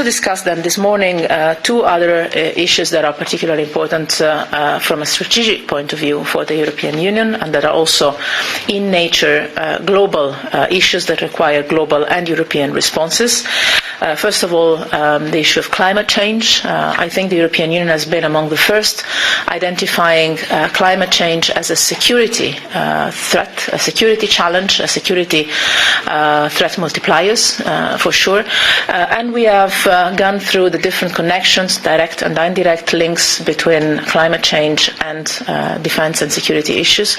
We discussed then this morning two other issues that are particularly important from a strategic point of view for the European Union and that are also in nature global issues that require global and European responses. First of all, the issue of climate change. I think the European Union has been among the first identifying climate change as a security threat, a security challenge, a security threat multipliers for sure. And we have gone through the different connections, direct and indirect links between climate change and defence and security issues.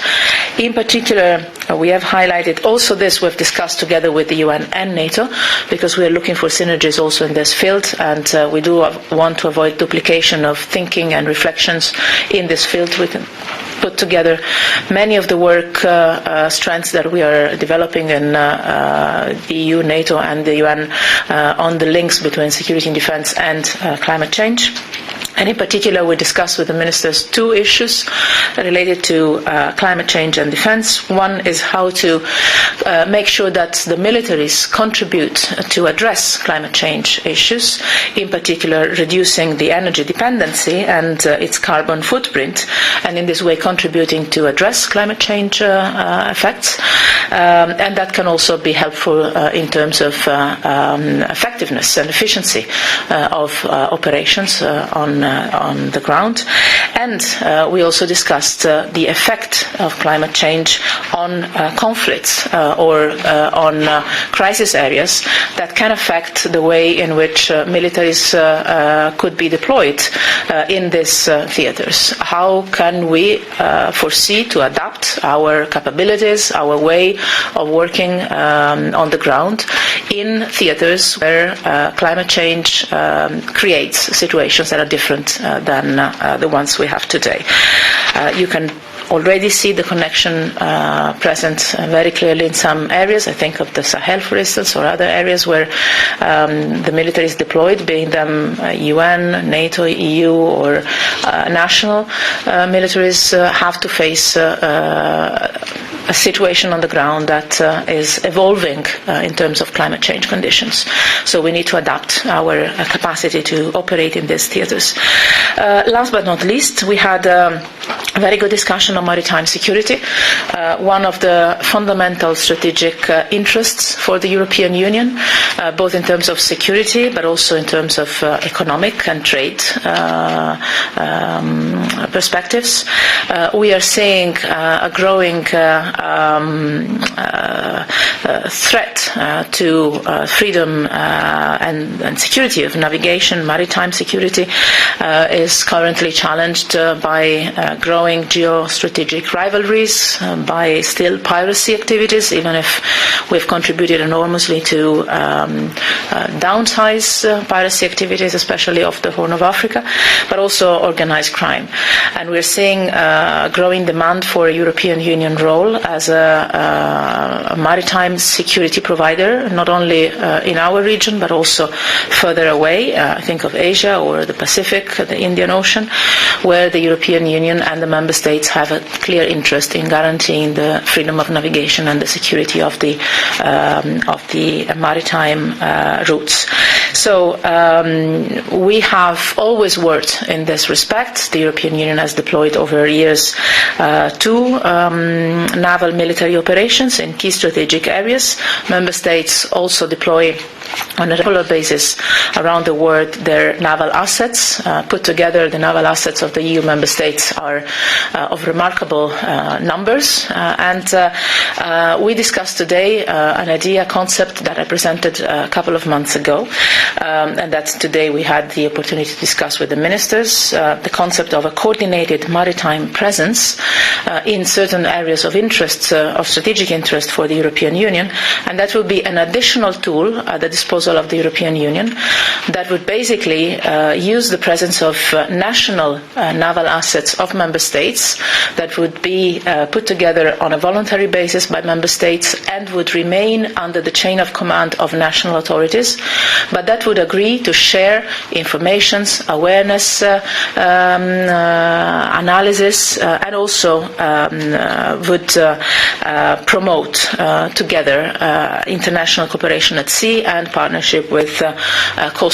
In particular, we have highlighted also this we've discussed together with the UN and NATO, because we are looking for synergies also in this field, and we do want to avoid duplication of thinking and reflections in this field. We can put together many of the work strands that we are developing in the EU, NATO and the UN on the links between security and defence and climate change. And in particular, we discussed with the ministers two issues related to climate change and defence. One is how to make sure that the militaries contribute to address climate change issues, in particular reducing the energy dependency and its carbon footprint, and in this way contributing to address climate change effects. And that can also be helpful in terms of effectiveness and efficiency of operations on the ground. And we also discussed the effect of climate change on conflicts or on crisis areas that can affect the way in which militaries could be deployed in these theatres. How can we foresee to adapt our capabilities, our way of working on the ground in theatres where climate change creates situations that are different than the ones we have today. You can already see the connection present very clearly in some areas. I think of the Sahel, for instance, or other areas where the military is deployed, being them UN, NATO, EU, or national militaries, have to face a situation on the ground that is evolving in terms of climate change conditions. So we need to adapt our capacity to operate in these theatres. Last but not least, we had a very good discussion on maritime security, one of the fundamental strategic interests for the European Union, both in terms of security but also in terms of economic and trade perspectives. We are seeing a growing threat to freedom and security of navigation. Maritime security is currently challenged by growing geostrategic rivalries, by still piracy activities, even if we've contributed enormously to downsize piracy activities, especially off the Horn of Africa, but also organized crime. And we're seeing growing demand for a European Union role as a maritime security provider, not only in our region, but also further away. I think of Asia or the Pacific, the Indian Ocean, where the European Union and the member states have a clear interest in guaranteeing the freedom of navigation and the security of the maritime routes. So we have always worked in this respect. The European Union has deployed over years two naval military operations in key strategic areas. Member states also deploy on a regular basis around the world their naval assets. Put together, the naval assets of the EU member states are of remarkable numbers. And we discussed today an idea, concept that I presented a couple of months ago, and that today we had the opportunity to discuss with the ministers, the concept of a coordinated maritime presence in certain areas of interest, of strategic interest for the European Union, and that will be an additional tool at the disposal of the European Union that would basically use the presence of national naval assets of member states that would be put together on a voluntary basis by member states and would remain under the chain of command of national authorities, but that would agree to share information, awareness, analysis, and also would promote together international cooperation at sea and partnership with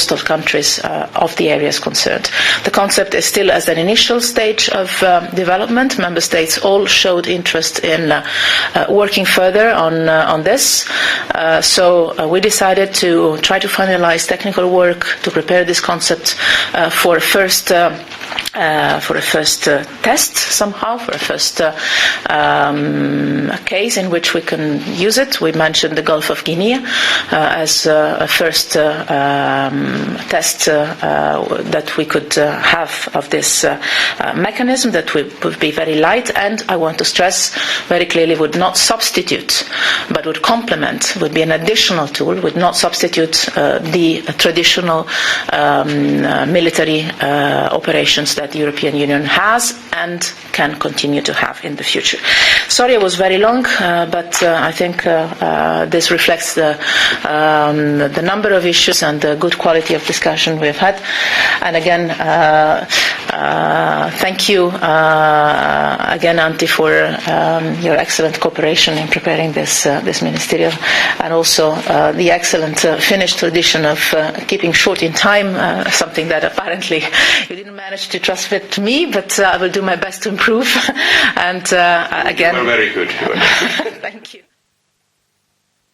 coastal countries of the areas concerned. The concept is still at an initial stage of development. Member States all showed interest in working further on this. So we decided to try to finalize technical work to prepare this concept for a first test somehow, for a first case in which we can use it. We mentioned the Gulf of Guinea as a first test that we could have of this mechanism that would be very light, and I want to stress very clearly would not substitute but would complement, would be an additional tool, would not substitute the traditional military operations that the European Union has and can continue to have in the future. Sorry I was very long, but I think this reflects the number of issues and the good quality of discussion we've had. And again, thank you again, Antti, for your excellent cooperation in preparing this ministerial, and also the excellent Finnish tradition of keeping short in time, something that apparently you didn't manage to transmit to me, but I will do my best to improve. And again, you were very good. Thank you.